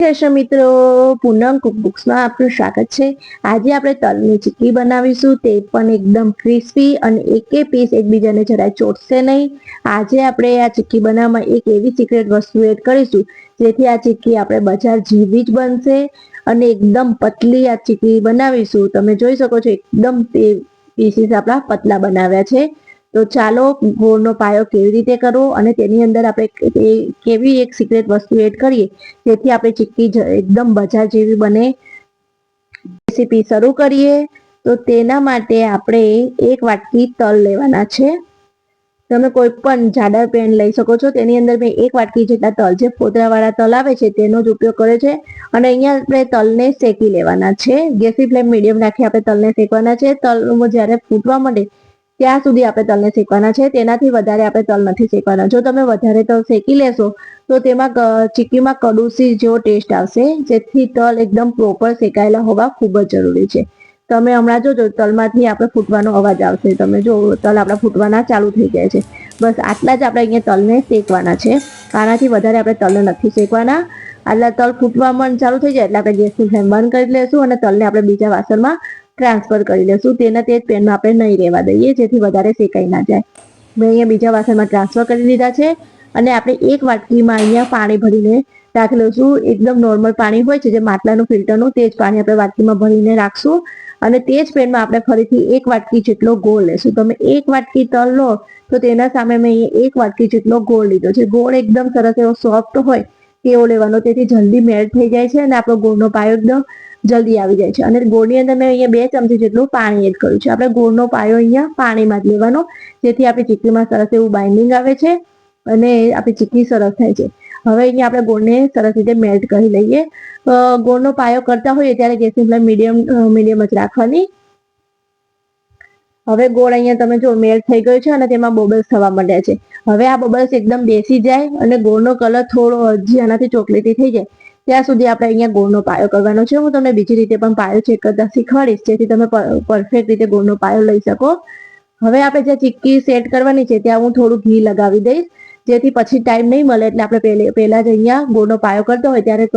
દર્શક મિત્રો, પૂનમ કુકબુક્સમાં આપનું સ્વાગત છે। આજે આપણે તલની ચીક્કી બનાવીશું, તે પણ એકદમ ક્રિસ્પી અને એકે પીસ એકબીજાને જરાય ચોટશે નહીં। આજે આપણે આ ચીક્કી બનાવવામાં એક એવી સિક્રેટ વસ્તુ એડ કરીશું જેથી આ ચીક્કી આપણે બજાર જેવી જ બનશે અને એકદમ પતલી આ ચીક્કી બનાવીશું। તમે જોઈ શકો છો એકદમ પીસીસ આપણા પતલા બનાવ્યા છે। તો ચાલો ગોળનો પાયો કેવી રીતે કરવો અને તેની અંદર આપણે કેવી એક સિક્રેટ વસ્તુ એડ કરીએ જેથી આપણે ચીક્કી એકદમ બજાર જેવી બને। રેસીપી શરૂ કરીએ તો તેના માટે આપણે એક વાટકી તલ લેવાના છે। તમે કોઈ પણ જાડા પેન લઈ શકો છો। તેની અંદર મેં એક વાટકી જેટલા તલ, જે ફોતરાવાળા તલ આવે છે તેનો જ ઉપયોગ કર્યો છે અને અહીંયા આપણે તલને શેકી લેવાના છે। ગેસની ફ્લેમ મીડિયમ રાખી આપણે તલને શેકવાના છે। તલ જ્યારે ફૂટવા માંડે ત્યાં સુધી આપણે તલને શેકવાના છે, તેનાથી વધારે આપણે તલ નથી શેકવાના। જો તમે વધારે તલ શેકી લેશો તો તેમાં ચીક્કીમાં કડુસી જેવો ટેસ્ટ આવશે, જેથી તલ એકદમ પ્રોપર શેકાયેલા હોવા ખૂબ જ જરૂરી છે। તમે હમણાં જોજો તલમાંથી આપણે ફૂટવાનો અવાજ આવશે, તમે જો તલ આપણા ફૂટવાના ચાલુ થઈ જાય છે। બસ આટલા જ આપણે અહીંયા તલને શેકવાના છે, આનાથી વધારે આપણે તલને નથી શેકવાના। આટલા તલ ફૂટવા ચાલુ થઈ જાય એટલે આપણે ગેસની ફ્લેમ બંધ કરી લેશું અને તલને આપણે બીજા વાસણમાં ટ્રાન્સફર કરી લેશું। તેના તે જ પેનમાં આપણે નહીં રહેવા દઈએ જેથી વધારે શેકાઈ ના જાય। મેં અહીંયા બીજા વાસણમાં ટ્રાન્સફર કરી લીધા છે અને આપણે એક વાટકીમાં અહીંયા પાણી ભરીને રાખી લઈશું। એકદમ નોર્મલ પાણી હોય છે જે માટલાનું ફિલ્ટરનું, તે જ પાણી આપણે વાટકીમાં ભરીને રાખશું અને તે જ પેનમાં આપણે ફરીથી એક વાટકી જેટલો ગોળ લેશું। તમે એક વાટકી તલ લો તો તેના સામે મેં અહીંયા એક વાટકી જેટલો ગોળ લીધો છે। ગોળ એકદમ સરસ એવો સોફ્ટ હોય તેવો લેવાનો, તેથી જલ્દી મેલ્ટ થઈ જાય છે અને આપણો ગોળનો પાયો એકદમ જલ્દી આવી જાય છે। અને ગોળની અંદર મેં અહીંયા 2 ચમચી જેટલું પાણી એડ કર્યું છે। આપણે ગોળનો પાયો અહીંયા પાણીમાં જ લેવાનો, જેથી આપણી ચીક્કીમાં સરસ એવું બાઇન્ડિંગ આવે છે અને આપણી ચીક્કી સરસ થાય છે। હવે અહીંયા આપણે ગોળને સરસ રીતે મેલ્ટ કરી લઈએ। ગોળનો પાયો કરતા હોઈએ ત્યારે ગેસની ફ્લેમ મીડિયમ જ રાખવાની। હવે ગોળ અહીંયા તમે જો મેલ્ટ થઈ ગયો છે અને તેમાં બબલ્સ થવા માંડ્યા છે। હવે આ બબલ્સ એકદમ બેસી જાય અને ગોળનો કલર થોડો હજી આનાથી ચોકલેટી થઈ જાય ત્યાં સુધી આપણે અહીંયા ગોળનો પાયો કરવાનો છે। હું તમને બીજી રીતે પણ પાયો ચેક કરતા શીખવાડીશ જેથી તમે પરફેક્ટ રીતે ગોળનો પાયો લઈ શકો। હવે આપણે જે ચીક્કી સેટ કરવાની છે ત્યાં હું થોડું ઘી લગાવી દઈશ, જેથી પછી ટાઈમ નહીં મળે એટલે આપણે પહેલા જ અહીંયા ગોળનો પાયો કરતો હોય ત્યારે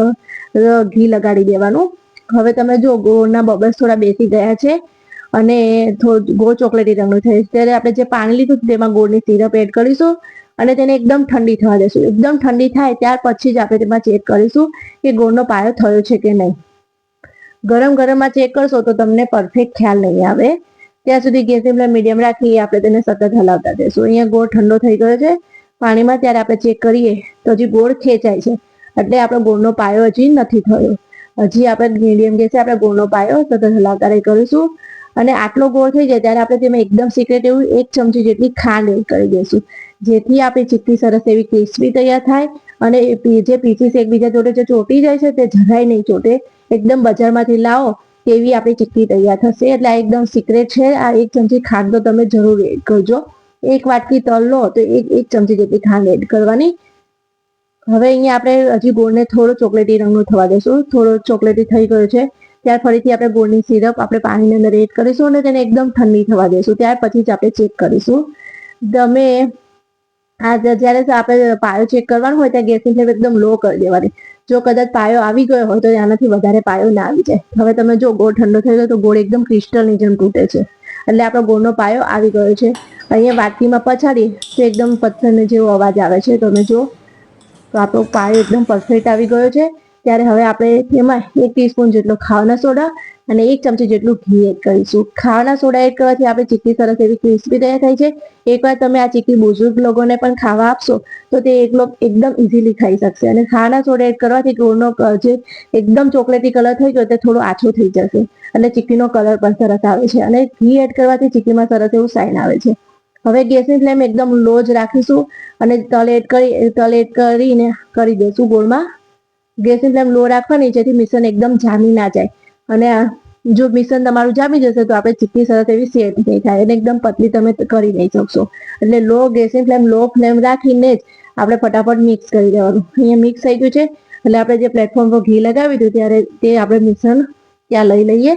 ઘી લગાડી દેવાનું। હવે તમે જો ગોળના બબલ્સ થોડા બેસી ગયા છે અને ગોળ ચોકલેટી રંગનું થાય ત્યારે આપણે જે પાણી લીધું તેમાં ગોળની સિરપ એડ કરીશું અને તેને એકદમ ઠંડી થવા દઈશું। એકદમ ઠંડી થાય ત્યાર પછી જ આપણે તેમાં ચેક કરીશું કે ગોળનો પાયો થયો છે કે નહીં। ગરમ ગરમમાં ચેક કરશો તો તમને પરફેક્ટ ખ્યાલ નહીં આવે। ત્યાં સુધી ગેસની ફ્લેમ મીડિયમ રાખી આપણે તેને સતત હલાવતા જઈશું। અહીંયા ગોળ ઠંડો થઈ ગયો છે પાણીમાં, ત્યારે આપણે ચેક કરીએ તો હજી ગોળ ખેંચાય છે એટલે આપણો ગોળનો પાયો હજી નથી થયો। હજી આપણે મીડિયમ ગેસે આપણે ગોળનો પાયો સતત હલાવતા રહી કરીશું અને આટલો ગોળ થઈ જાય ત્યારે આપણે તેમાં એકદમ સિક્રેટ એવું 1 ચમચી જેટલી ખાંડ એડ કરી દઈશું, જેથી આપણી ચીક્કી સરસ એવી ક્રિસ્પી તૈયાર થાય અને જે પીસીસ એકબીજા જોડે જે ચોટી જાય છે તે જરાય નહીં ચોટે। એકદમ બજારમાંથી લાવો તેવી આપણી ચીક્કી તૈયાર થશે। એટલે આ એકદમ સિક્રેટ છે। આ 1 ચમચી ખાંડ તો તમે જરૂર એડ કરજો। એક વાટકી તલ લો તો એક ચમચી જેટલી ખાંડ એડ કરવાની। હવે અહીંયા આપણે હજી ગોળને થોડો ચોકલેટી રંગનો થવા દઈશું। થોડો ચોકલેટી થઈ ગયો છે ત્યાર ફરીથી આપણે ગોળની સિરપ આપણે પાણીની અંદર એડ કરીશું અને તેને એકદમ ઠંડી થવા દઈશું। ત્યાર પછી જ આપણે ચેક કરીશું। તમે જ્યારે આપણે પાયો ચેક કરવાનો હોય ત્યાં ગેસની ફ્લેમ એકદમ લો કરી દેવાની। જો કદાચ પાયો આવી ગયો હોય તો આનાથી વધારે પાયો ના આવી જાય। હવે તમે જો ગોળ ઠંડો થઈ ગયો તો ગોળ એકદમ ક્રિસ્ટલની જેમ તૂટે છે, એટલે આપણો ગોળનો પાયો આવી ગયો છે। અહીંયા વાટકીમાં પછાડી તો એકદમ પથ્થરનો જેવો અવાજ આવે છે, તમે જો તો આપણો પાયો એકદમ પરફેક્ટ આવી ગયો છે। ત્યારે હવે આપણે તેમાં 1 ટીસ્પૂન જેટલો ખાવાના સોડા અને 1 ચમચી જેટલું ઘી એડ કરીશું। ખાવાના સોડા એડ કરવાથી આપણી ચીક્કી સરસ એવી ક્રિસ્પી તૈયાર થાય છે। એકવાર તમે આ ચીક્કી બુઝુર્ગ લોકોને પણ ખાવા આપશો તો તે એકદમ ઇઝીલી ખાઈ શકશે અને ખાવાના સોડા એડ કરવાથી ગોળનો જે એકદમ ચોકલેટી કલર થઈ ગયો તે થોડો આછો થઈ જશે અને ચીક્કીનો કલર પણ સરસ આવે છે અને ઘી એડ કરવાથી ચીક્કીમાં સરસ એવું શાઇન આવે છે। હવે ગેસની ફ્લેમ એકદમ લો જ રાખીશું અને તલ એડ કરીને કરી દઈશું ગોળમાં। ગેસની ફ્લેમ લો રાખવાની જેથી મિશ્રણ એકદમ જામી ના જાય અને જો મિશ્રણ તમારું જામી જશે તો આપણે ચીક્કી સરસ એવી સેટ નહીં થાય અને એકદમ પતલી તમે કરી નહીં શકશો। એટલે ગેસની ફ્લેમ લો ફ્લેમ રાખીને જ આપણે ફટાફટ મિક્સ કરી દેવાનું। અહીંયા મિક્સ થઈ ગયું છે એટલે આપણે જે પ્લેટફોર્મ પર ઘી લગાવ્યું હતું ત્યારે તે આપણે મિશ્રણ ત્યાં લઈ લઈએ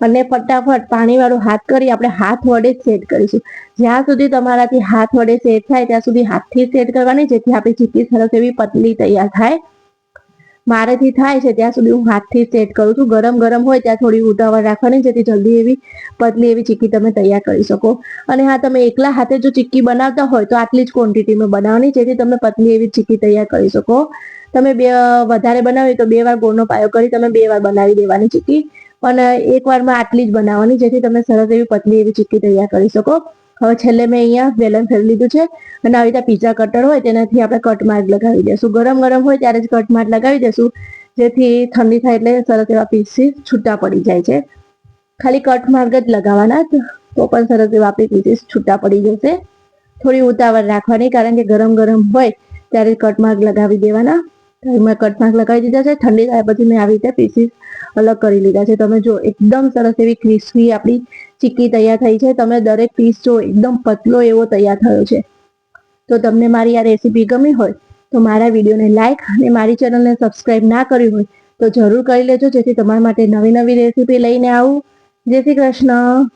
અને ફટાફટ પાણીવાળો હાથ કરી આપણે હાથ વડે સેટ કરીશું। જ્યાં સુધી તમારાથી હાથ વડે સેટ થાય ત્યાં સુધી હાથથી સેટ કરવાની, જેથી આપણી ચીક્કી સરસ એવી પતલી તૈયાર થાય। મારેથી થાય છે ત્યાં સુધી હું હાથથી સેટ કરું છું. ગરમ ગરમ હોય ત્યાં થોડી ઉતાવળ રાખવાની, જેથી જલ્દી એવી પતલી એવી ચીક્કી તમે તૈયાર કરી શકો. અને હા, તમે એકલા હાથે જો ચીક્કી બનાવતા હોય તો આટલી જ ક્વોન્ટિટીમાં બનાવવાની, જેથી તમે પતલી એવી ચીક્કી તૈયાર કરી શકો. તમે વધારે બનાવી તો 2 વાર ગોળનો પાયો કરી તમે 2 વાર બનાવી દેવાની ચીક્કી, અને એક વારમાં આટલી જ બનાવવાની, જેથી તમે સરસ એવી પતલી એવી ચીક્કી તૈયાર કરી શકો. હવે છેલ્લે મેં અહીંયા વેલણ ફેરવી લીધું છે અને આવી રીતે પીઝા કટર હોય તેનાથી આપણે કટ માર્ક લગાવી દઈશું. ગરમ ગરમ હોય ત્યારે જ કટ માર્ક લગાવી દઈશું, જેથી ઠંડી થાય એટલે સરસ એવા પીસીસ છૂટા પડી જાય છે. ખાલી કટ માર્ક જ લગાવવાના, તો પણ સરસ એવા આપણી પીસીસ છૂટા પડી જશે. થોડી ઉતાવળ રાખવાની, કારણ કે ગરમ ગરમ હોય ત્યારે કટ માર્ક લગાવી દેવાના. મેં કટ માર્ક લગાવી દીધા છે. ઠંડી થાય પછી મેં આવી રીતે પીસીસ અલગ કરી લીધા છે. તમે જો એકદમ સરસ એવી ક્રિસ્પી આપણી ચીક્કી તૈયાર થઈ છે. તમે દરેક પીસ જો એકદમ પતલો એવો તૈયાર થયો છે. તો તમને મારી આ રેસીપી ગમી હોય તો મારા વિડીયોને લાઈક અને મારી ચેનલને સબસ્ક્રાઇબ ના કરી હોય તો જરૂર કરી લેજો, જેથી તમારા માટે નવી નવી રેસીપી લઈને આવું. જય શ્રી કૃષ્ણ.